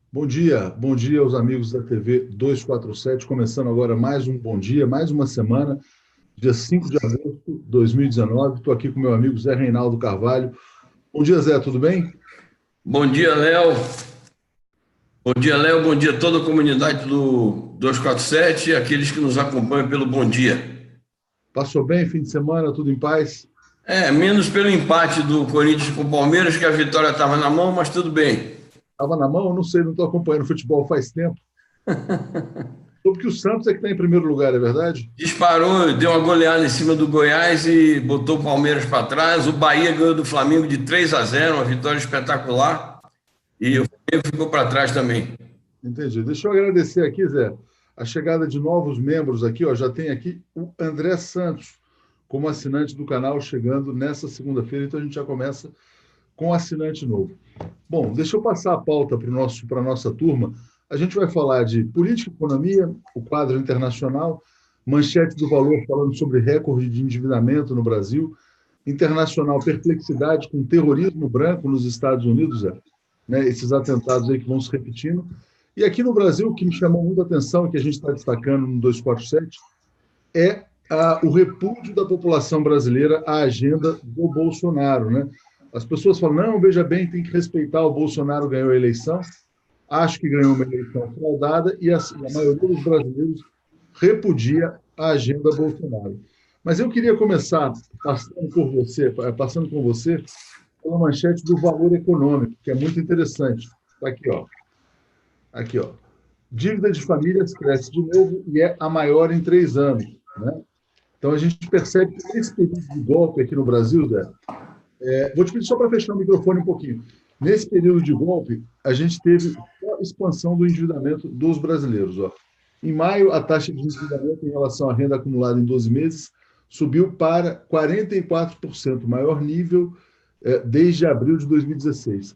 Bom dia aos amigos da TV 247, começando agora mais um bom dia, mais uma semana, dia 5 de agosto de 2019. Estou aqui com meu amigo Zé Reinaldo Carvalho. Bom dia, Zé, tudo bem? Bom dia, Léo. Bom dia, Léo. Bom dia a toda a comunidade do 247 e aqueles que nos acompanham pelo Bom Dia. Passou bem, fim de semana, tudo em paz? Menos pelo empate do Corinthians com o Palmeiras, que a vitória estava na mão, mas tudo bem. Estava na mão? Eu não sei, não estou acompanhando futebol faz tempo. Soube que o Santos é que está em primeiro lugar, é verdade? Disparou, deu uma goleada em cima do Goiás e botou o Palmeiras para trás. O Bahia ganhou do Flamengo de 3-0, uma vitória espetacular. E o Flamengo ficou para trás também. Entendi. Deixa eu agradecer aqui, Zé, a chegada de novos membros aqui. Ó, já tem aqui o André Santos como assinante do canal chegando nessa segunda-feira, então a gente já começa com assinante novo. Bom, deixa eu passar a pauta para a nossa turma. A gente vai falar de política e economia, o quadro internacional, manchete do Valor falando sobre recorde de endividamento no Brasil, internacional perplexidade com terrorismo branco nos Estados Unidos, né, esses atentados aí que vão se repetindo. E aqui no Brasil, o que me chamou muita atenção, que a gente está destacando no 247, é o repúdio da população brasileira à agenda do Bolsonaro, né? As pessoas falam, não, veja bem, tem que respeitar, o Bolsonaro ganhou a eleição, acho que ganhou uma eleição fraudada, e a maioria dos brasileiros repudia a agenda Bolsonaro. Mas eu queria começar passando com você, pela manchete do Valor Econômico, que é muito interessante. Está aqui, ó. Aqui, ó. Dívida de famílias cresce de novo e é a maior em 3 anos, né? Então, a gente percebe que esse período de golpe aqui no Brasil, Zé, vou te pedir só para fechar o microfone um pouquinho. Nesse período de golpe, a gente teve a expansão do endividamento dos brasileiros. Ó. Em maio, a taxa de endividamento em relação à renda acumulada em 12 meses subiu para 44%, maior nível desde abril de 2016.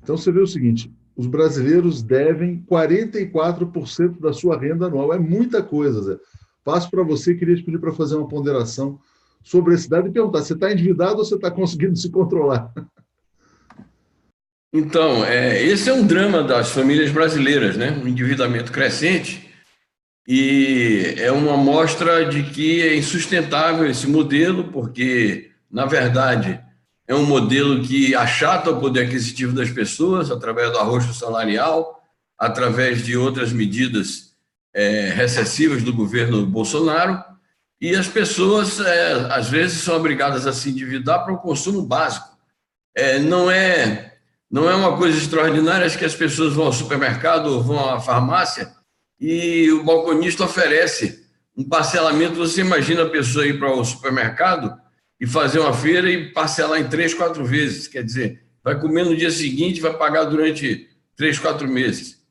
Então, você vê o seguinte, os brasileiros devem 44% da sua renda anual. É muita coisa, Zé. Passo para você, queria te pedir para fazer uma ponderação sobre esse dado e perguntar: você está endividado ou você está conseguindo se controlar? Então, esse é um drama das famílias brasileiras, né? Um endividamento crescente. E é uma mostra de que é insustentável esse modelo, porque, na verdade, é um modelo que achata o poder aquisitivo das pessoas através do arrocho salarial, através de outras medidas recessivas do governo Bolsonaro, e as pessoas, às vezes, são obrigadas a se endividar para o consumo básico. Não é uma coisa extraordinária, acho que as pessoas vão ao supermercado ou vão à farmácia e o balconista oferece um parcelamento. Você imagina a pessoa ir para o supermercado e fazer uma feira e parcelar em 3, 4 vezes. Quer dizer, vai comer no dia seguinte e vai pagar durante 3, 4 meses.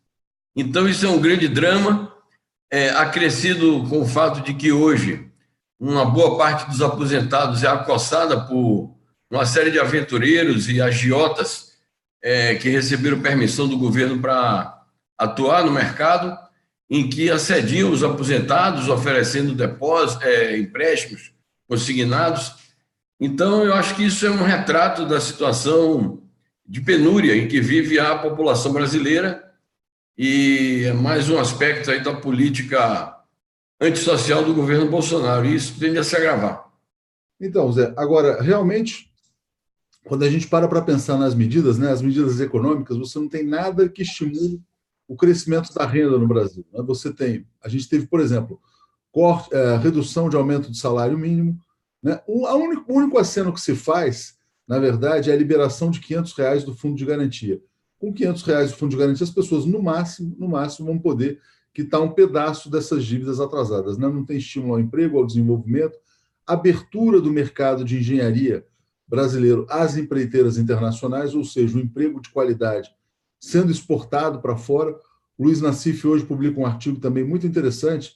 Então, isso é um grande drama, acrescido com o fato de que hoje uma boa parte dos aposentados é acossada por uma série de aventureiros e agiotas que receberam permissão do governo para atuar no mercado, em que assediam os aposentados, oferecendo depósitos, empréstimos consignados. Então, eu acho que isso é um retrato da situação de penúria em que vive a população brasileira e é mais um aspecto aí da política antissocial do governo Bolsonaro. E isso tende a se agravar. Então, Zé, agora, realmente, quando a gente para pensar nas medidas, né, as medidas econômicas, você não tem nada que estimule o crescimento da renda no Brasil. Né? A gente teve, por exemplo, redução de aumento de salário mínimo. Né? O único aceno que se faz, na verdade, é a liberação de R$ 500 do fundo de garantia. Com R$ 500 do fundo de garantia, as pessoas, no máximo, vão poder quitar um pedaço dessas dívidas atrasadas. Né? Não tem estímulo ao emprego, ao desenvolvimento, abertura do mercado de engenharia brasileiro às empreiteiras internacionais, ou seja, o emprego de qualidade sendo exportado para fora. O Luiz Nassif hoje publica um artigo também muito interessante,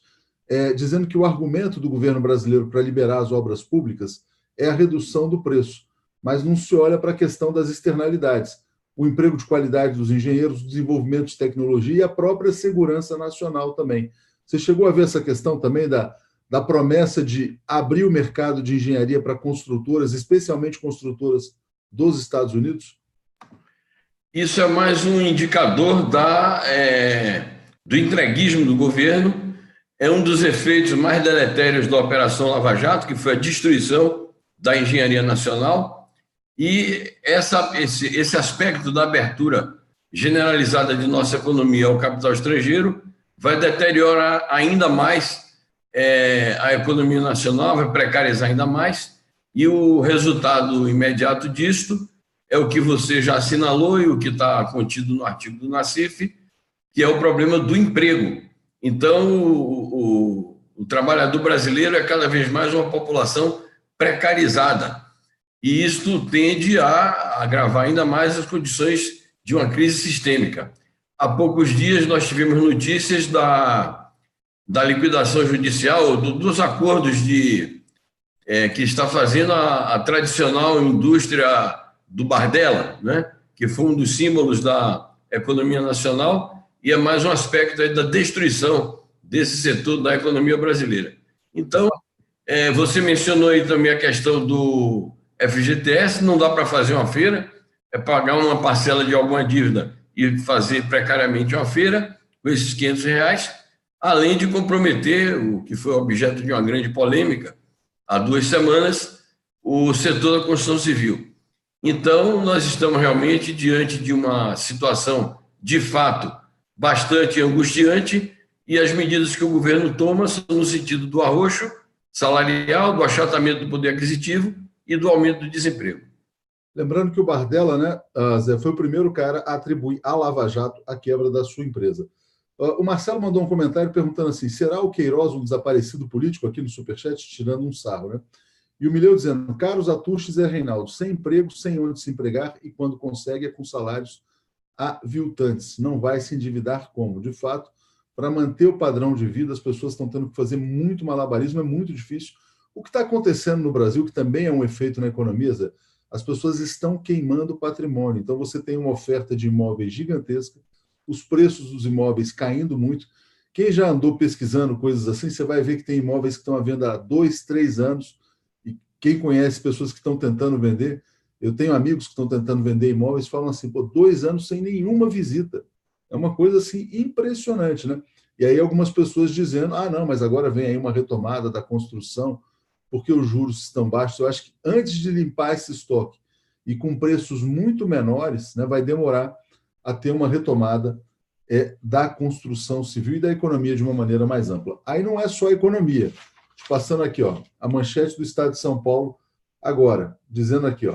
dizendo que o argumento do governo brasileiro para liberar as obras públicas é a redução do preço, mas não se olha para a questão das externalidades, o emprego de qualidade dos engenheiros, o desenvolvimento de tecnologia e a própria segurança nacional também. Você chegou a ver essa questão também da promessa de abrir o mercado de engenharia para construtoras, especialmente construtoras dos Estados Unidos? Isso é mais um indicador do entreguismo do governo, é um dos efeitos mais deletérios da Operação Lava Jato, que foi a destruição da engenharia nacional, e esse aspecto da abertura generalizada de nossa economia ao capital estrangeiro vai deteriorar ainda mais a economia nacional, vai precarizar ainda mais, e o resultado imediato disto é o que você já assinalou e o que está contido no artigo do Nassif, que é o problema do emprego. Então, o trabalhador brasileiro é cada vez mais uma população precarizada, e isto tende a agravar ainda mais as condições de uma crise sistêmica. Há poucos dias nós tivemos notícias da liquidação judicial, dos acordos que está fazendo a tradicional indústria do Bardella, né? Que foi um dos símbolos da economia nacional e é mais um aspecto aí da destruição desse setor da economia brasileira. Então, você mencionou aí também a questão do FGTS, não dá para fazer uma feira, é pagar uma parcela de alguma dívida e fazer precariamente uma feira com esses R$ 500, além de comprometer, o que foi objeto de uma grande polêmica há 2 semanas, o setor da construção civil. Então, nós estamos realmente diante de uma situação, de fato, bastante angustiante, e as medidas que o governo toma são no sentido do arroxo salarial, do achatamento do poder aquisitivo e do aumento do desemprego. Lembrando que o Bardella, né, Zé, foi o primeiro cara a atribuir à Lava Jato a quebra da sua empresa. O Marcelo mandou um comentário perguntando assim, será o Queiroz um desaparecido político aqui no Superchat, tirando um sarro, né? E o Mileu dizendo, caros Atuches e Reinaldo, sem emprego, sem onde se empregar, e quando consegue é com salários aviltantes. Não vai se endividar como? De fato, para manter o padrão de vida, as pessoas estão tendo que fazer muito malabarismo, é muito difícil. O que está acontecendo no Brasil, que também é um efeito na economia, Zé, as pessoas estão queimando patrimônio. Então, você tem uma oferta de imóveis gigantesca, os preços dos imóveis caindo muito. Quem já andou pesquisando coisas assim, você vai ver que tem imóveis que estão à venda há 2, 3 anos, e quem conhece pessoas que estão tentando vender, eu tenho amigos que estão tentando vender imóveis, falam assim, 2 anos sem nenhuma visita. É uma coisa assim impressionante, né? E aí algumas pessoas dizendo, não, mas agora vem aí uma retomada da construção, porque os juros estão baixos. Eu acho que antes de limpar esse estoque e com preços muito menores, né, vai demorar a ter uma retomada da construção civil e da economia de uma maneira mais ampla. Aí não é só a economia. Passando aqui, a manchete do Estado de São Paulo, agora, dizendo aqui,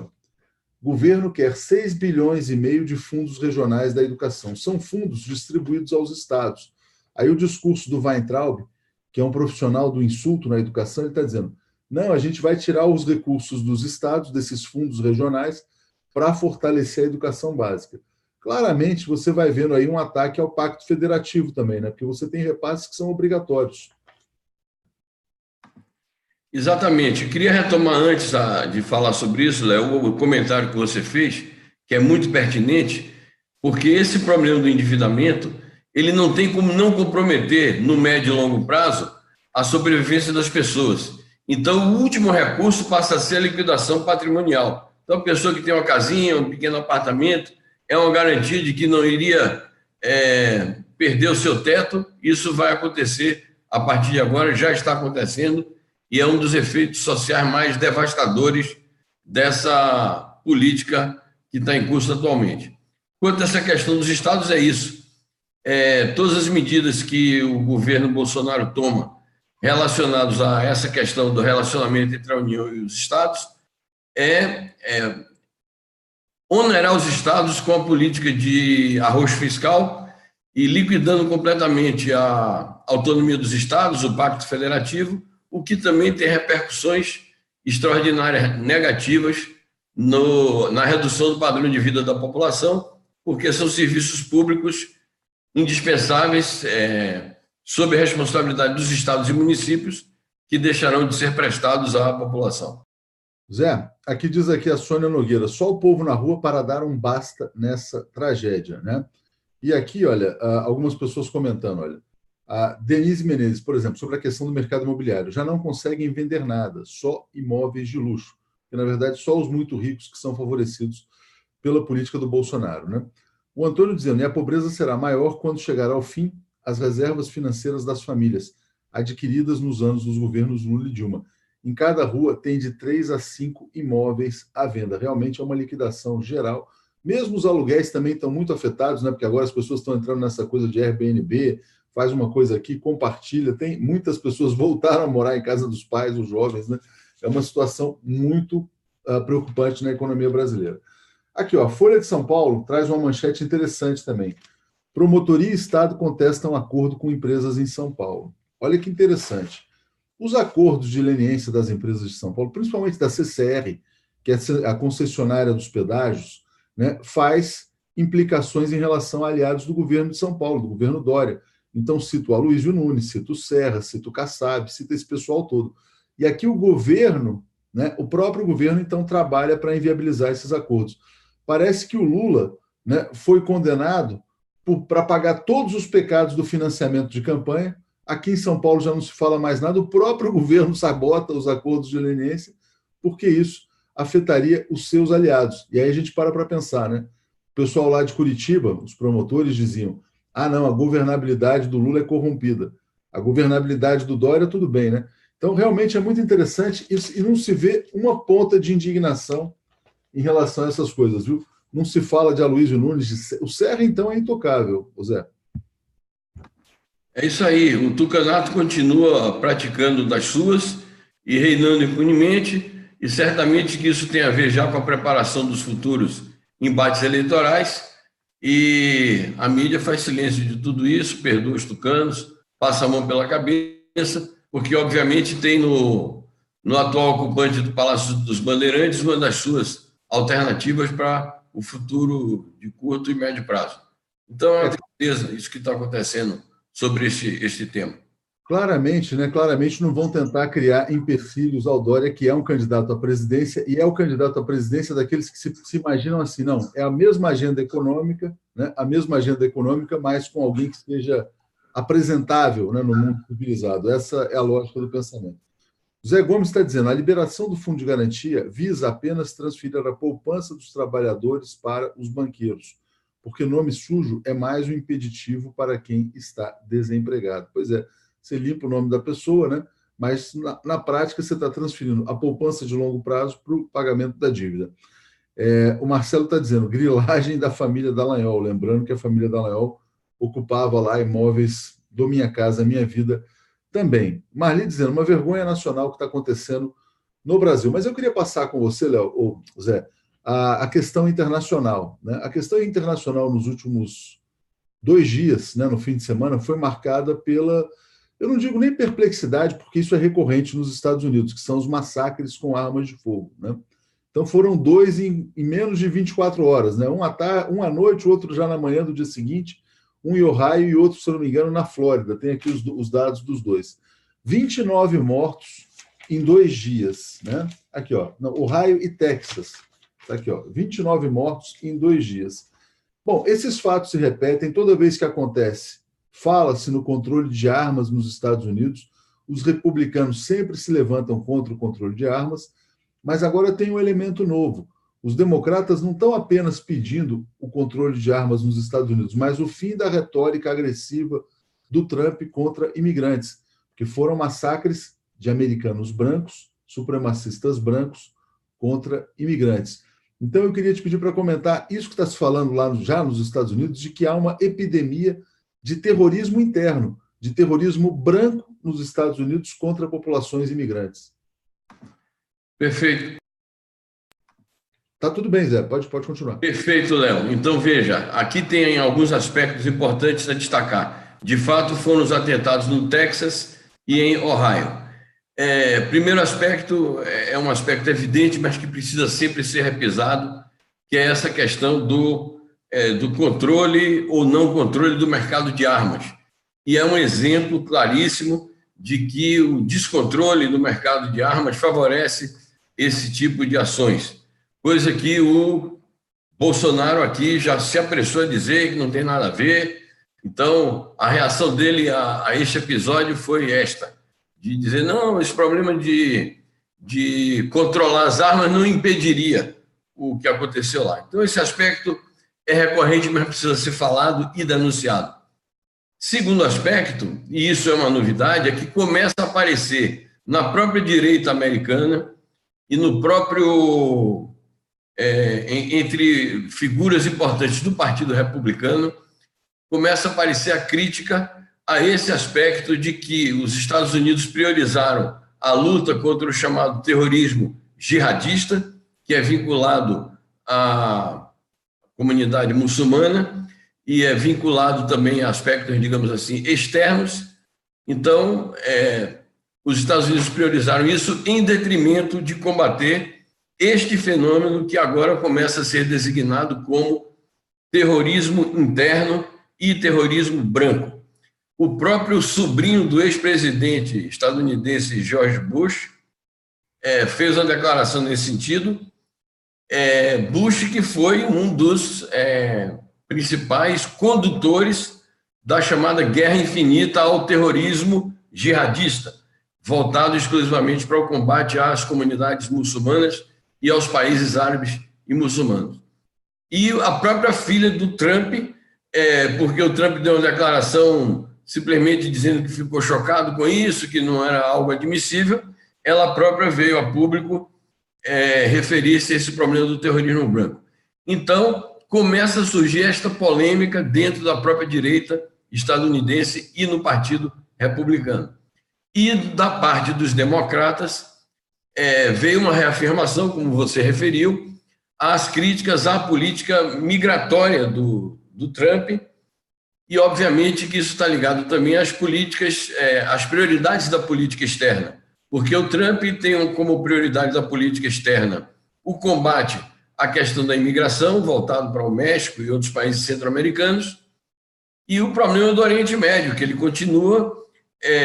governo quer 6,5 bilhões de fundos regionais da educação. São fundos distribuídos aos estados. Aí o discurso do Weintraub, que é um profissional do insulto na educação, ele está dizendo, não, a gente vai tirar os recursos dos estados, desses fundos regionais, para fortalecer a educação básica. Claramente, você vai vendo aí um ataque ao Pacto Federativo também, né? Porque você tem repasses que são obrigatórios. Exatamente. Eu queria retomar antes de falar sobre isso, Léo, o comentário que você fez, que é muito pertinente, porque esse problema do endividamento, ele não tem como não comprometer, no médio e longo prazo, a sobrevivência das pessoas. Então, o último recurso passa a ser a liquidação patrimonial. Então, a pessoa que tem uma casinha, um pequeno apartamento, é uma garantia de que não iria perder o seu teto. Isso vai acontecer a partir de agora, já está acontecendo, e é um dos efeitos sociais mais devastadores dessa política que está em curso atualmente. Quanto a essa questão dos estados, é isso. Todas as medidas que o governo Bolsonaro toma relacionadas a essa questão do relacionamento entre a União e os estados onerar os estados com a política de arroxo fiscal e liquidando completamente a autonomia dos estados, o Pacto Federativo, o que também tem repercussões extraordinárias negativas na redução do padrão de vida da população, porque são serviços públicos indispensáveis sob a responsabilidade dos estados e municípios que deixarão de ser prestados à população. Zé, aqui diz aqui a Sônia Nogueira, só o povo na rua para dar um basta nessa tragédia, né? E aqui, olha, algumas pessoas comentando, olha, a Denise Menezes, por exemplo, sobre a questão do mercado imobiliário, já não conseguem vender nada, só imóveis de luxo, que na verdade só os muito ricos que são favorecidos pela política do Bolsonaro, né? O Antônio dizendo, e a pobreza será maior quando chegar ao fim as reservas financeiras das famílias, adquiridas nos anos dos governos Lula e Dilma. Em cada rua tem de 3 a 5 imóveis à venda. Realmente é uma liquidação geral. Mesmo os aluguéis também estão muito afetados, né? Porque agora as pessoas estão entrando nessa coisa de Airbnb, faz uma coisa aqui, compartilha. Tem muitas pessoas voltaram a morar em casa dos pais, os jovens, né? É uma situação muito preocupante na economia brasileira. Aqui, ó, a Folha de São Paulo traz uma manchete interessante também. Promotoria e Estado contestam acordo com empresas em São Paulo. Olha que interessante. Os acordos de leniência das empresas de São Paulo, principalmente da CCR, que é a concessionária dos pedágios, né, faz implicações em relação a aliados do governo de São Paulo, do governo Dória. Então, cito o Aloysio Nunes, cito o Serra, cito o Kassab, cito esse pessoal todo. E aqui o governo, né, o próprio governo, então, trabalha para inviabilizar esses acordos. Parece que o Lula, né, foi condenado para pagar todos os pecados do financiamento de campanha. Aqui em São Paulo já não se fala mais nada, o próprio governo sabota os acordos de leniência, porque isso afetaria os seus aliados. E aí a gente para pensar, né? O pessoal lá de Curitiba, os promotores diziam, não, a governabilidade do Lula é corrompida. A governabilidade do Dória, tudo bem, né? Então, realmente é muito interessante isso, e não se vê uma ponta de indignação em relação a essas coisas, viu? Não se fala de Aloysio Nunes, o Serra, então, é intocável, Zé. É isso aí, o Tucanato continua praticando das suas e reinando impunemente, e certamente que isso tem a ver já com a preparação dos futuros embates eleitorais, e a mídia faz silêncio de tudo isso, perdoa os tucanos, passa a mão pela cabeça, porque obviamente tem no atual ocupante do Palácio dos Bandeirantes uma das suas alternativas para o futuro de curto e médio prazo. Então é uma tristeza isso que está acontecendo sobre este tema. Claramente, né? Claramente não vão tentar criar empecilhos ao Dória, que é um candidato à presidência, e é o candidato à presidência daqueles que se imaginam assim, não, é a mesma agenda econômica, né? A mesma agenda econômica, mas com alguém que seja apresentável, né, no mundo civilizado. Essa é a lógica do pensamento. Zé Gomes está dizendo, a liberação do fundo de garantia visa apenas transferir a poupança dos trabalhadores para os banqueiros, porque nome sujo é mais um impeditivo para quem está desempregado. Pois é, você limpa o nome da pessoa, né? Mas na prática você está transferindo a poupança de longo prazo para o pagamento da dívida. O Marcelo está dizendo, grilagem da família Dallagnol, lembrando que a família Dallagnol ocupava lá imóveis do Minha Casa Minha Vida também. Marli dizendo, uma vergonha nacional que está acontecendo no Brasil. Mas eu queria passar com você, Léo, ou Zé, a questão internacional, né? A questão internacional nos últimos 2 dias, né, no fim de semana, foi marcada pela, eu não digo nem perplexidade, porque isso é recorrente nos Estados Unidos, que são os massacres com armas de fogo, né? Então foram 2 em menos de 24 horas, né? Um à noite, o outro já na manhã do dia seguinte, um em Ohio e outro, se eu não me engano, na Flórida. Tem aqui os dados dos dois. 29 mortos em 2 dias, né? Aqui, ó, Ohio e Texas. Está aqui, ó, 29 mortos em 2 dias. Bom, esses fatos se repetem toda vez que acontece. Fala-se no controle de armas nos Estados Unidos. Os republicanos sempre se levantam contra o controle de armas, mas agora tem um elemento novo. Os democratas não estão apenas pedindo o controle de armas nos Estados Unidos, mas o fim da retórica agressiva do Trump contra imigrantes, que foram massacres de americanos brancos, supremacistas brancos, contra imigrantes. Então, eu queria te pedir para comentar isso que está se falando lá já nos Estados Unidos, de que há uma epidemia de terrorismo interno, de terrorismo branco nos Estados Unidos contra populações imigrantes. Perfeito. Tá tudo bem, Zé, pode continuar. Perfeito, Léo. Então, veja, aqui tem alguns aspectos importantes a destacar. De fato, foram os atentados no Texas e em Ohio. Primeiro aspecto, é um aspecto evidente, mas que precisa sempre ser repisado, que é essa questão do controle ou não controle do mercado de armas. E é um exemplo claríssimo de que o descontrole do mercado de armas favorece esse tipo de ações. Coisa que o Bolsonaro aqui já se apressou a dizer que não tem nada a ver. Então, a reação dele a este episódio foi esta, de dizer, não, esse problema de controlar as armas não impediria o que aconteceu lá. Então, esse aspecto é recorrente, mas precisa ser falado e denunciado. Segundo aspecto, e isso é uma novidade, é que começa a aparecer na própria direita americana e no próprio entre figuras importantes do Partido Republicano, começa a aparecer a crítica a esse aspecto de que os Estados Unidos priorizaram a luta contra o chamado terrorismo jihadista, que é vinculado à comunidade muçulmana e é vinculado também a aspectos, digamos assim, externos. Então, os Estados Unidos priorizaram isso em detrimento de combater este fenômeno que agora começa a ser designado como terrorismo interno e terrorismo branco. O próprio sobrinho do ex-presidente estadunidense George Bush fez uma declaração nesse sentido. Bush, que foi um dos principais condutores da chamada Guerra Infinita ao terrorismo jihadista, voltado exclusivamente para o combate às comunidades muçulmanas e aos países árabes e muçulmanos. E a própria filha do Trump, porque o Trump deu uma declaração simplesmente dizendo que ficou chocado com isso, que não era algo admissível, ela própria veio a público referir-se a esse problema do terrorismo branco. Então, começa a surgir esta polêmica dentro da própria direita estadunidense e no Partido Republicano. E da parte dos democratas, veio uma reafirmação, como você referiu, às críticas à política migratória do Trump, e obviamente que isso está ligado também às políticas, às prioridades da política externa, porque o Trump tem como prioridade da política externa o combate à questão da imigração, voltado para o México e outros países centro-americanos, e o problema do Oriente Médio, que ele continua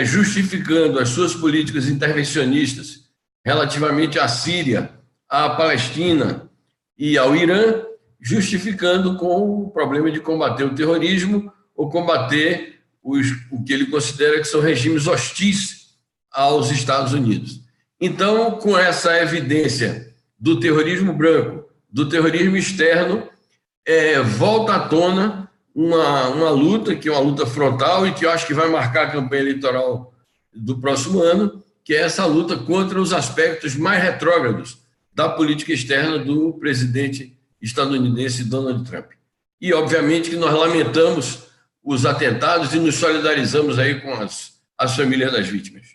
justificando as suas políticas intervencionistas relativamente à Síria, à Palestina e ao Irã, justificando com o problema de combater o terrorismo ou combater o que ele considera que são regimes hostis aos Estados Unidos. Então, com essa evidência do terrorismo branco, do terrorismo externo, volta à tona uma luta, que é uma luta frontal e que eu acho que vai marcar a campanha eleitoral do próximo ano, que é essa luta contra os aspectos mais retrógrados da política externa do presidente estadunidense Donald Trump. E, obviamente, que nós lamentamos os atentados e nos solidarizamos aí com as famílias das vítimas.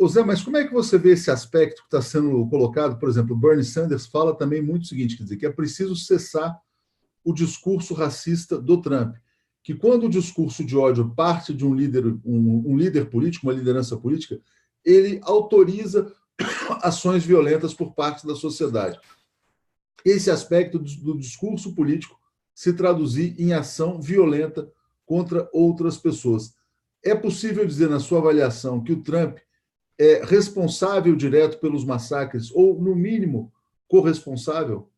Zé, mas como é que você vê esse aspecto que está sendo colocado? Por exemplo, Bernie Sanders fala também muito o seguinte, quer dizer, que é preciso cessar o discurso racista do Trump, que quando o discurso de ódio parte de um líder político, uma liderança política, ele autoriza ações violentas por parte da sociedade. Esse aspecto do discurso político se traduzir em ação violenta contra outras pessoas. É possível dizer, na sua avaliação, que o Trump é responsável direto pelos massacres, ou, no mínimo, corresponsável?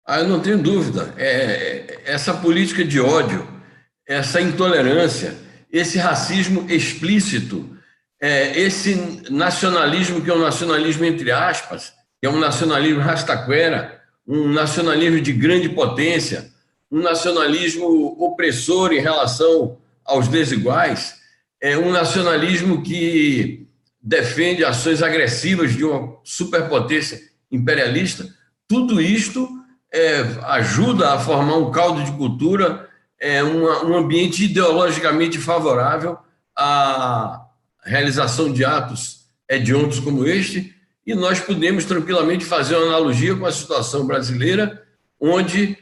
Eu não tenho dúvida. Essa política de ódio, essa intolerância, esse racismo explícito, esse nacionalismo que é um nacionalismo entre aspas, que é um nacionalismo rastaquera, um nacionalismo de grande potência, um nacionalismo opressor em relação aos desiguais, um nacionalismo que defende ações agressivas de uma superpotência imperialista. Tudo isto ajuda a formar um caldo de cultura, um ambiente ideologicamente favorável à realização de atos hediondos como este, e nós podemos tranquilamente fazer uma analogia com a situação brasileira, onde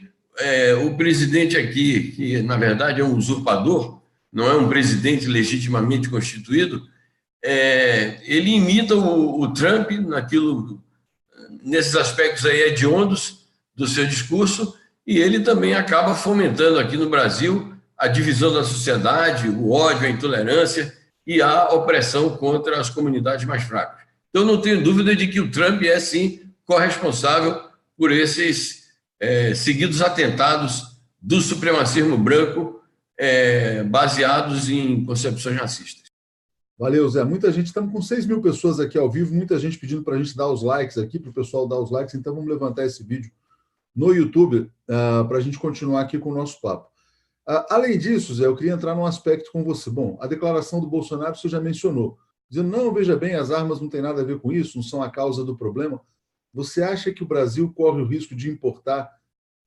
o presidente aqui, que na verdade é um usurpador, não é um presidente legitimamente constituído, ele imita o Trump nesses aspectos aí hediondos do seu discurso, e ele também acaba fomentando aqui no Brasil a divisão da sociedade, o ódio, a intolerância e a opressão contra as comunidades mais fracas. Então, não tenho dúvida de que o Trump é, sim, corresponsável por esses seguidos atentados do supremacismo branco baseados em concepções racistas. Valeu, Zé. Muita gente, estamos com 6 mil pessoas aqui ao vivo, muita gente pedindo para a gente dar os likes aqui, para o pessoal dar os likes, então vamos levantar esse vídeo no YouTube para a gente continuar aqui com o nosso papo. Além disso, Zé, eu queria entrar num aspecto com você. Bom, a declaração do Bolsonaro você já mencionou, dizendo, não, veja bem, as armas não têm nada a ver com isso, não são a causa do problema. Você acha que o Brasil corre o risco de importar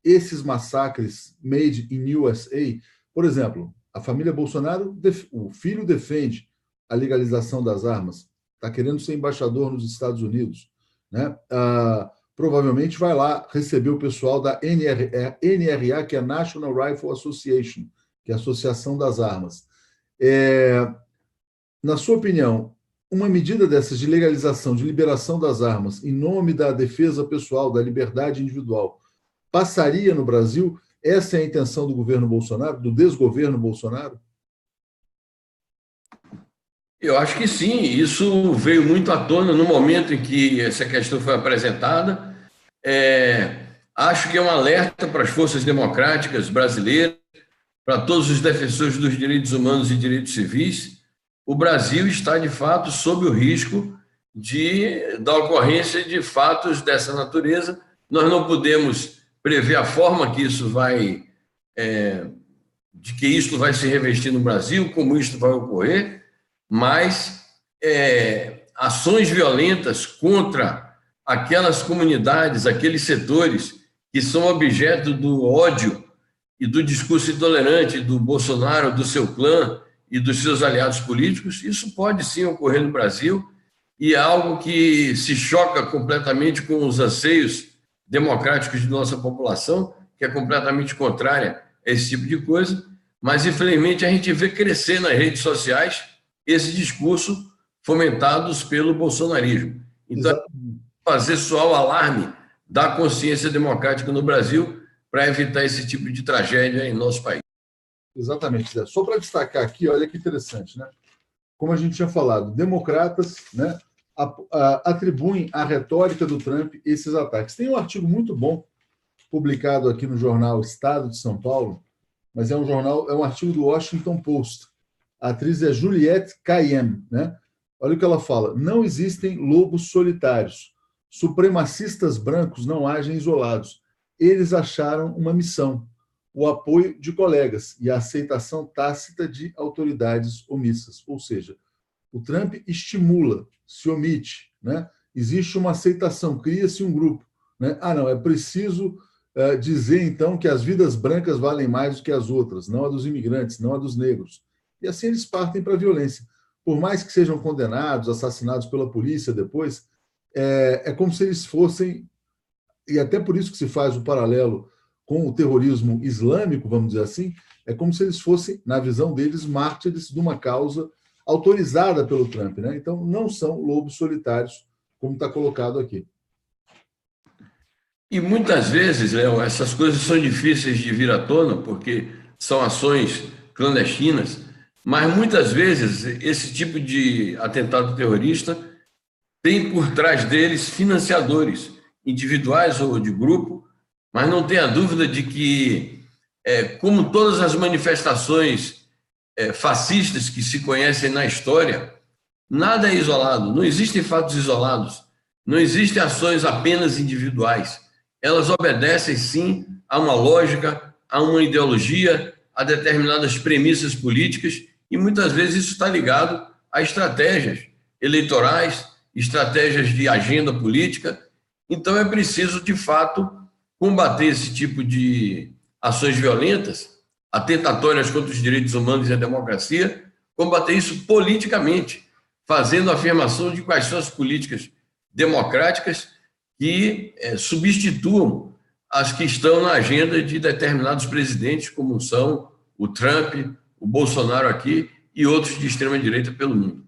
esses massacres made in USA? Por exemplo, a família Bolsonaro, o filho defende a legalização das armas, está querendo ser embaixador nos Estados Unidos, né? Provavelmente vai lá receber o pessoal da NRA, que é a National Rifle Association, que é a Associação das Armas. Na sua opinião, uma medida dessas de legalização, de liberação das armas, em nome da defesa pessoal, da liberdade individual, passaria no Brasil? Essa é a intenção do governo Bolsonaro, do desgoverno Bolsonaro? Eu acho que sim, isso veio muito à tona no momento em que essa questão foi apresentada. Acho que é um alerta para as forças democráticas brasileiras, para todos os defensores dos direitos humanos e direitos civis. O Brasil está, de fato, sob o risco da ocorrência de fatos dessa natureza. Nós não podemos prever a forma que isso vai se revestir no Brasil, como isso vai ocorrer, mas ações violentas contra aquelas comunidades, aqueles setores que são objeto do ódio e do discurso intolerante do Bolsonaro, do seu clã e dos seus aliados políticos, isso pode sim ocorrer no Brasil, e é algo que se choca completamente com os anseios democráticos de nossa população, que é completamente contrária a esse tipo de coisa, mas infelizmente a gente vê crescer nas redes sociais esse discurso fomentados pelo bolsonarismo. Então, fazer soar o alarme da consciência democrática no Brasil para evitar esse tipo de tragédia em nosso país. Exatamente, Zé. Só para destacar aqui, olha que interessante, né? Como a gente tinha falado, democratas, né, atribuem à retórica do Trump esses ataques. Tem um artigo muito bom publicado aqui no jornal Estado de São Paulo, mas é um artigo do Washington Post. A atriz é Juliette Kayyem, né? Olha o que ela fala: não existem lobos solitários. Supremacistas brancos não agem isolados. Eles acharam uma missão: o apoio de colegas e a aceitação tácita de autoridades omissas. Ou seja, o Trump estimula, se omite, né? Existe uma aceitação, cria-se um grupo, né? Não, é preciso dizer, então, que as vidas brancas valem mais do que as outras, não a dos imigrantes, não a dos negros. E assim eles partem para a violência. Por mais que sejam condenados, assassinados pela polícia depois, é como se eles fossem, e até por isso que se faz o paralelo com o terrorismo islâmico, vamos dizer assim, é como se eles fossem, na visão deles, mártires de uma causa autorizada pelo Trump, né? Então, não são lobos solitários, como está colocado aqui. E muitas vezes, Léo, essas coisas são difíceis de vir à tona, porque são ações clandestinas, mas muitas vezes esse tipo de atentado terrorista tem por trás deles financiadores, individuais ou de grupo, mas não tenha dúvida de que, como todas as manifestações fascistas que se conhecem na história, nada é isolado, não existem fatos isolados, não existem ações apenas individuais. Elas obedecem, sim, a uma lógica, a uma ideologia, a determinadas premissas políticas, e muitas vezes isso está ligado a estratégias eleitorais, estratégias de agenda política. Então, é preciso, de fato, combater esse tipo de ações violentas, atentatórias contra os direitos humanos e a democracia, combater isso politicamente, fazendo a afirmação de quais são as políticas democráticas que substituam as que estão na agenda de determinados presidentes, como são o Trump, o Bolsonaro aqui e outros de extrema-direita pelo mundo.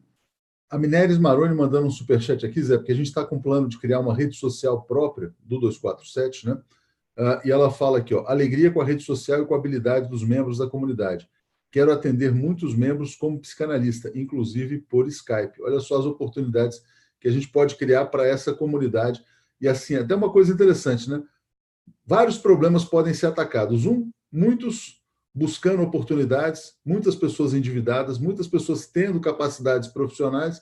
A Mineres Maroni mandando um superchat aqui, Zé, porque a gente está com um plano de criar uma rede social própria do 247, né? E ela fala aqui, alegria com a rede social e com a habilidade dos membros da comunidade. Quero atender muitos membros como psicanalista, inclusive por Skype. Olha só as oportunidades que a gente pode criar para essa comunidade. E assim, até uma coisa interessante, né? Vários problemas podem ser atacados. Muitos buscando oportunidades, muitas pessoas endividadas, muitas pessoas tendo capacidades profissionais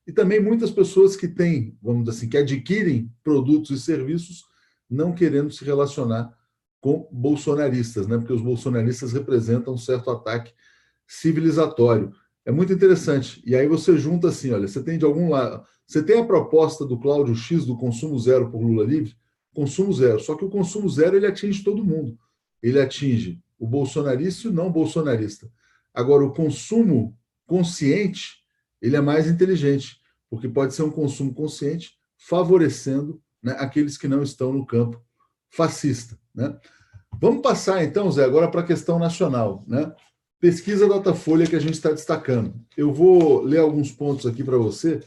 e também muitas pessoas que têm, vamos dizer assim, que adquirem produtos e serviços não querendo se relacionar com bolsonaristas, né? Porque os bolsonaristas representam um certo ataque civilizatório. É muito interessante. E aí você junta assim, olha, você tem de algum lado, você tem a proposta do Cláudio X do consumo zero por Lula livre, consumo zero. Só que o consumo zero ele atinge todo mundo. Ele atinge o bolsonarista e o não bolsonarista. Agora, o consumo consciente, ele é mais inteligente, porque pode ser um consumo consciente favorecendo, né, aqueles que não estão no campo fascista, né? Vamos passar, então, Zé, agora para a questão nacional, né? Pesquisa Datafolha que a gente está destacando. Eu vou ler alguns pontos aqui para você,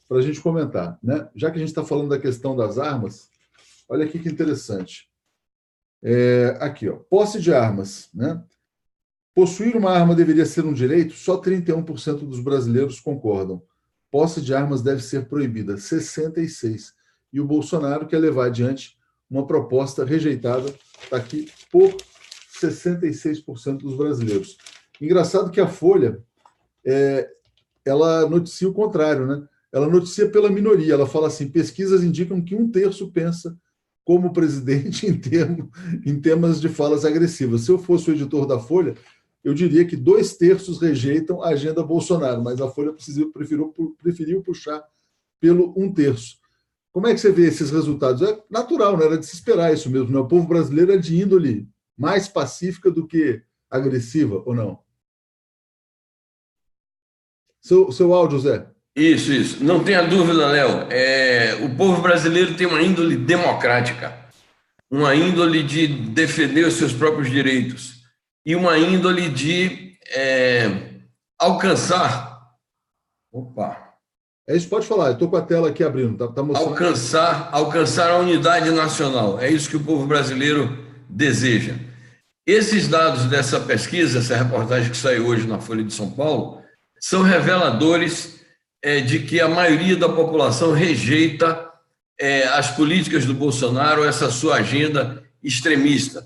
para a gente comentar, né? Já que a gente está falando da questão das armas, olha aqui que interessante. Aqui, ó, posse de armas, né? Possuir uma arma deveria ser um direito? Só 31% dos brasileiros concordam. Posse de armas deve ser proibida, 66%. E o Bolsonaro quer levar adiante uma proposta rejeitada, está aqui, por 66% dos brasileiros. Engraçado que a Folha, ela noticia o contrário, né? Ela noticia pela minoria, ela fala assim, pesquisas indicam que 1/3 pensa como presidente em temas de falas agressivas. Se eu fosse o editor da Folha, eu diria que 2/3 rejeitam a agenda Bolsonaro, mas a Folha preferiu puxar pelo 1/3. Como é que você vê esses resultados? É natural, né? Era de se esperar isso mesmo, né? O povo brasileiro é de índole mais pacífica do que agressiva, ou não? Seu áudio, Zé. Isso. Não tenha dúvida, Léo. O povo brasileiro tem uma índole democrática, uma índole de defender os seus próprios direitos e uma índole de alcançar. Opa! Isso, pode falar. Eu estou com a tela aqui abrindo. Tá mostrando. Alcançar a unidade nacional. É isso que o povo brasileiro deseja. Esses dados dessa pesquisa, essa reportagem que saiu hoje na Folha de São Paulo, são reveladores de que a maioria da população rejeita as políticas do Bolsonaro, essa sua agenda extremista.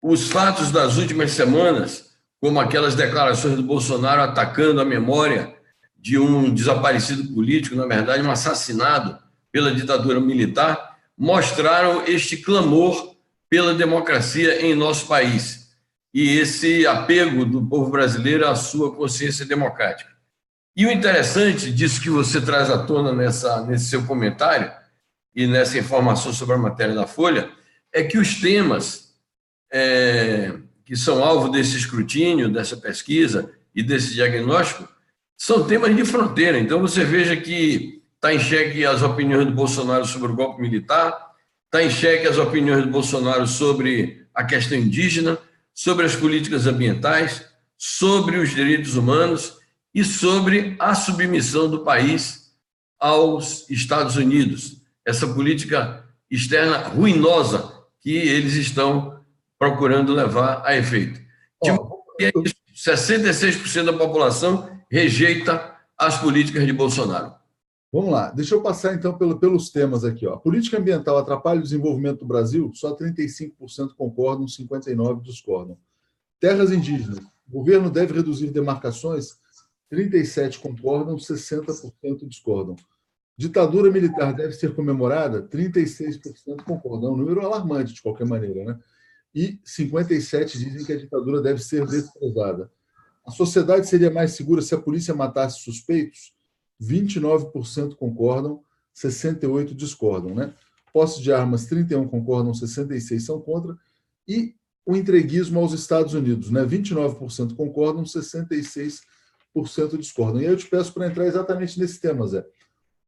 Os fatos das últimas semanas, como aquelas declarações do Bolsonaro atacando a memória de um desaparecido político, na verdade, um assassinado pela ditadura militar, mostraram este clamor pela democracia em nosso país e esse apego do povo brasileiro à sua consciência democrática. E o interessante disso que você traz à tona nesse seu comentário e nessa informação sobre a matéria da Folha é que os temas que são alvo desse escrutínio, dessa pesquisa e desse diagnóstico são temas de fronteira. Então, você veja que está em xeque as opiniões do Bolsonaro sobre o golpe militar, está em xeque as opiniões do Bolsonaro sobre a questão indígena, sobre as políticas ambientais, sobre os direitos humanos e sobre a submissão do país aos Estados Unidos, essa política externa ruinosa que eles estão procurando levar a efeito. De modo que 66% da população rejeita as políticas de Bolsonaro. Vamos lá, deixa eu passar então pelos temas aqui. Ó. Política ambiental atrapalha o desenvolvimento do Brasil? Só 35% concordam, 59% discordam. Terras indígenas, o governo deve reduzir demarcações? 37% concordam, 60% discordam. Ditadura militar deve ser comemorada? 36% concordam. É um número alarmante, de qualquer maneira, né? E 57% dizem que a ditadura deve ser desprezada. A sociedade seria mais segura se a polícia matasse suspeitos? 29% concordam, 68% discordam, né? Posse de armas, 31% concordam, 66% são contra. E o entreguismo aos Estados Unidos, né? 29% concordam, 66% discordam. E aí eu te peço para entrar exatamente nesse tema, Zé.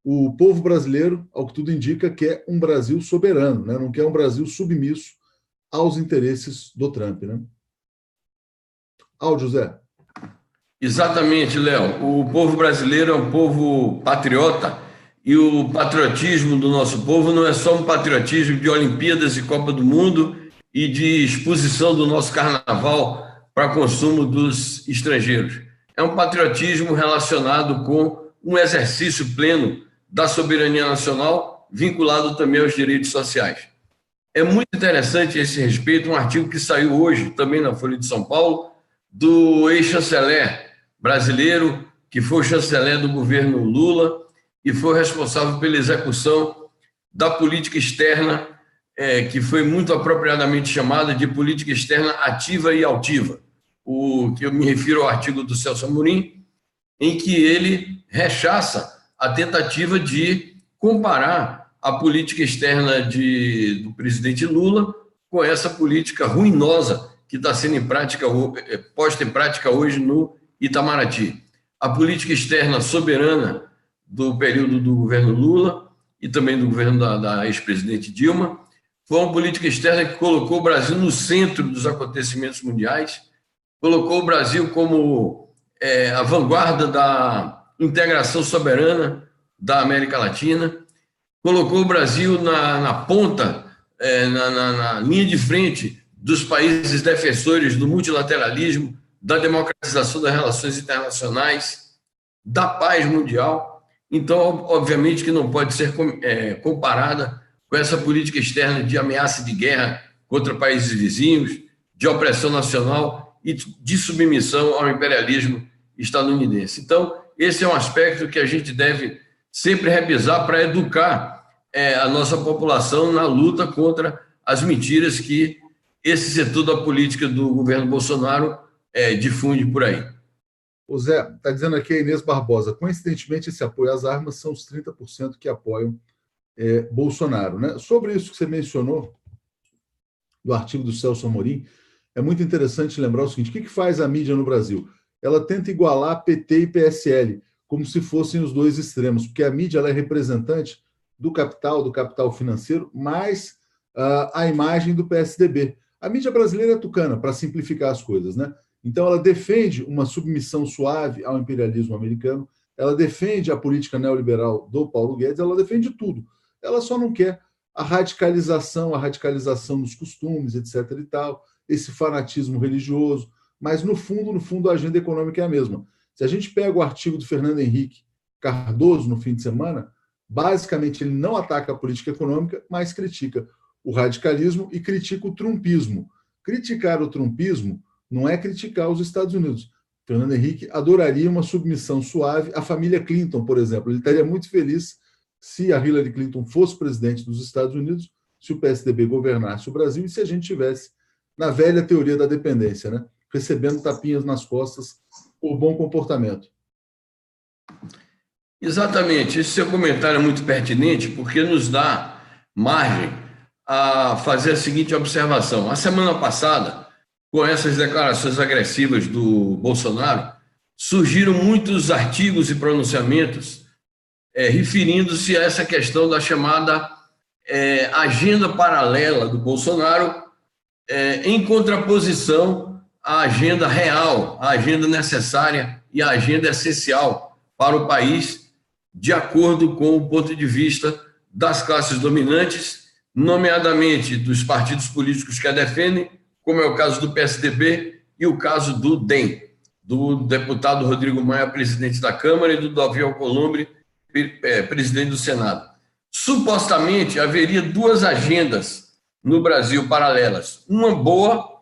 O povo brasileiro, ao que tudo indica, quer um Brasil soberano, né? Não quer um Brasil submisso aos interesses do Trump, né? Áudio, Zé. Exatamente, Léo. O povo brasileiro é um povo patriota e o patriotismo do nosso povo não é só um patriotismo de Olimpíadas e Copa do Mundo e de exposição do nosso carnaval para consumo dos estrangeiros. É um patriotismo relacionado com um exercício pleno da soberania nacional, vinculado também aos direitos sociais. É muito interessante a esse respeito um artigo que saiu hoje, também na Folha de São Paulo, do ex-chanceler brasileiro, que foi o chanceler do governo Lula e foi responsável pela execução da política externa que foi muito apropriadamente chamada de política externa ativa e altiva, o que eu me refiro ao artigo do Celso Amorim, em que ele rechaça a tentativa de comparar a política externa do presidente Lula com essa política ruinosa que está sendo posta em prática hoje no Itamaraty. A política externa soberana do período do governo Lula e também do governo da ex-presidente Dilma foi uma política externa que colocou o Brasil no centro dos acontecimentos mundiais, colocou o Brasil como a vanguarda da integração soberana da América Latina, colocou o Brasil na ponta, na linha de frente dos países defensores do multilateralismo, da democratização das relações internacionais, da paz mundial. Então, obviamente que não pode ser comparada com essa política externa de ameaça de guerra contra países vizinhos, de opressão nacional e de submissão ao imperialismo estadunidense. Então, esse é um aspecto que a gente deve sempre revisar para educar a nossa população na luta contra as mentiras que esse setor da política do governo Bolsonaro difunde por aí. O Zé, está dizendo aqui a Inês Barbosa, coincidentemente esse apoio às armas são os 30% que apoiam Bolsonaro, né? Sobre isso que você mencionou, do artigo do Celso Amorim, é muito interessante lembrar o seguinte: o que faz a mídia no Brasil? Ela tenta igualar PT e PSL, como se fossem os dois extremos, porque a mídia ela é representante do capital financeiro, mais a imagem do PSDB. A mídia brasileira é tucana, para simplificar as coisas, né? Então, ela defende uma submissão suave ao imperialismo americano, ela defende a política neoliberal do Paulo Guedes, ela defende tudo. Ela só não quer a radicalização dos costumes, etc. e tal, esse fanatismo religioso, mas, no fundo, a agenda econômica é a mesma. Se a gente pega o artigo do Fernando Henrique Cardoso no fim de semana, basicamente ele não ataca a política econômica, mas critica o radicalismo e critica o trumpismo. Criticar o trumpismo não é criticar os Estados Unidos. Fernando Henrique adoraria uma submissão suave à família Clinton, por exemplo. Ele estaria muito feliz se a Hillary Clinton fosse presidente dos Estados Unidos, se o PSDB governasse o Brasil e se a gente tivesse na velha teoria da dependência, né? Recebendo tapinhas nas costas por bom comportamento. Exatamente. Esse seu comentário é muito pertinente porque nos dá margem a fazer a seguinte observação. A semana passada, com essas declarações agressivas do Bolsonaro, surgiram muitos artigos e pronunciamentos referindo-se a essa questão da chamada agenda paralela do Bolsonaro, em contraposição à agenda real, à agenda necessária e à agenda essencial para o país, de acordo com o ponto de vista das classes dominantes, nomeadamente dos partidos políticos que a defendem, como é o caso do PSDB e o caso do DEM, do deputado Rodrigo Maia, presidente da Câmara, e do Davi Alcolumbre, presidente do Senado. Supostamente, haveria duas agendas no Brasil paralelas, uma boa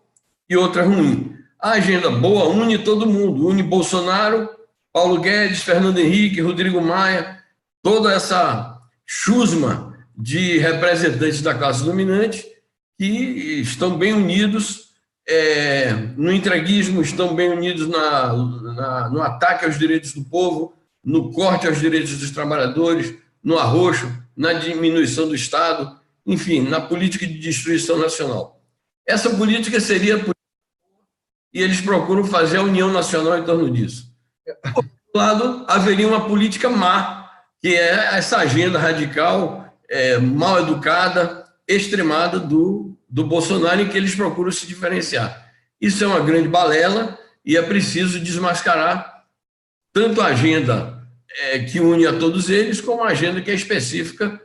e outra ruim. A agenda boa une todo mundo, une Bolsonaro, Paulo Guedes, Fernando Henrique, Rodrigo Maia, toda essa chusma de representantes da classe dominante que estão bem unidos no entreguismo, estão bem unidos no ataque aos direitos do povo, no corte aos direitos dos trabalhadores, no arroxo, na diminuição do Estado, enfim, na política de destruição nacional. Essa política seria... E eles procuram fazer a união nacional em torno disso. Por outro lado, haveria uma política má, que é essa agenda radical, mal educada, extremada do Bolsonaro, em que eles procuram se diferenciar. Isso é uma grande balela e é preciso desmascarar tanto a agenda que une a todos eles, como a agenda que é específica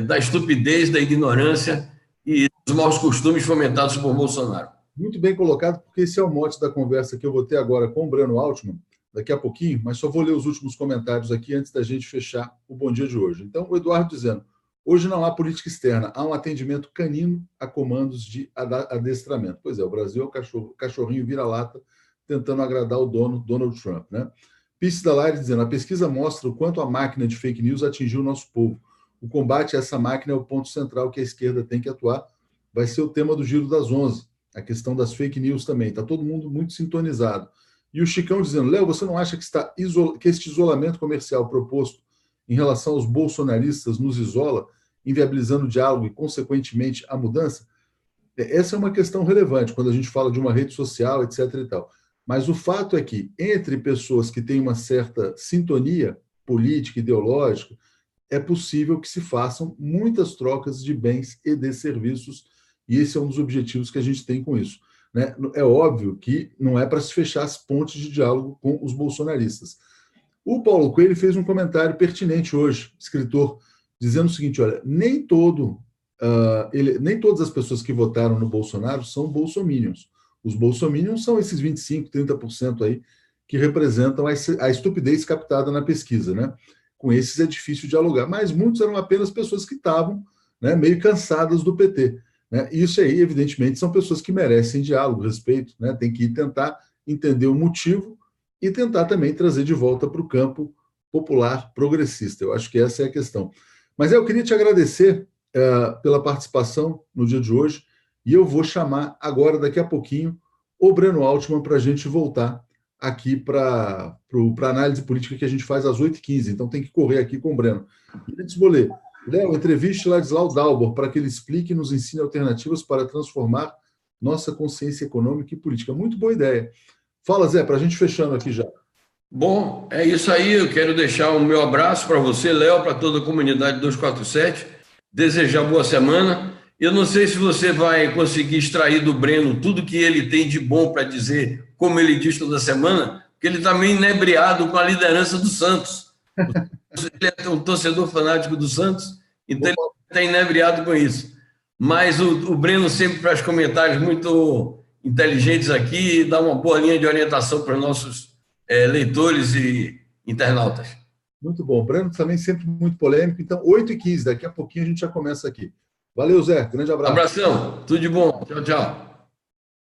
da estupidez, da ignorância e dos maus costumes fomentados por Bolsonaro. Muito bem colocado, porque esse é o mote da conversa que eu vou ter agora com o Breno Altman, daqui a pouquinho, mas só vou ler os últimos comentários aqui antes da gente fechar o Bom Dia de hoje. Então, o Eduardo dizendo: hoje não há política externa, há um atendimento canino a comandos de adestramento. Pois é, o Brasil é o cachorrinho vira-lata tentando agradar o dono, Donald Trump, né? Pisces Dalaire dizendo: a pesquisa mostra o quanto a máquina de fake news atingiu o nosso povo. o combate a essa máquina é o ponto central que a esquerda tem que atuar. Vai ser o tema do Giro das 11, a questão das fake news também. Está todo mundo muito sintonizado. E o Chicão dizendo, Léo, você não acha que este isolamento comercial proposto em relação aos bolsonaristas nos isola, inviabilizando o diálogo e, consequentemente, a mudança? Essa é uma questão relevante quando a gente fala de uma rede social, etc. e tal. Mas o fato é que, entre pessoas que têm uma certa sintonia política, ideológica, é possível que se façam muitas trocas de bens e de serviços, e esse é um dos objetivos que a gente tem com isso. Né? É óbvio que não é para se fechar as pontes de diálogo com os bolsonaristas. O Paulo Coelho fez um comentário pertinente hoje, escritor, dizendo o seguinte, olha, nem todas as pessoas que votaram no Bolsonaro são bolsominions. Os bolsominions são esses 25%, 30% aí que representam a estupidez captada na pesquisa, né? Com esses é difícil dialogar, mas muitos eram apenas pessoas que estavam, né, meio cansadas do PT. Né? Isso aí, evidentemente, são pessoas que merecem diálogo, respeito, né? Tem que tentar entender o motivo e tentar também trazer de volta para o campo popular progressista. Eu acho que essa é a questão. Mas eu queria te agradecer pela participação no dia de hoje e eu vou chamar agora, daqui a pouquinho, o Breno Altman para a gente voltar aqui para a análise política que a gente faz às 8h15. Então tem que correr aqui com o Breno. E antes, vou ler. Léo, entreviste Ladislau Dalbor para que ele explique e nos ensine alternativas para transformar nossa consciência econômica e política. Muito boa ideia. Fala, Zé, para a gente fechando aqui já. Bom, é isso aí. Eu quero deixar o meu abraço para você, Léo, para toda a comunidade 247. Desejar boa semana. Eu não sei se você vai conseguir extrair do Breno tudo que ele tem de bom para dizer, como ele diz toda semana, porque ele está meio inebriado com a liderança do Santos. Ele é um torcedor fanático do Santos, então ele está inebriado com isso. Mas o Breno sempre faz comentários muito inteligentes aqui e dá uma boa linha de orientação para os nossos leitores e internautas. Muito bom. Breno também sempre muito polêmico. Então, 8h15, daqui a pouquinho a gente já começa aqui. Valeu, Zé. Grande abraço. Abração. Tudo de bom. Tchau, tchau.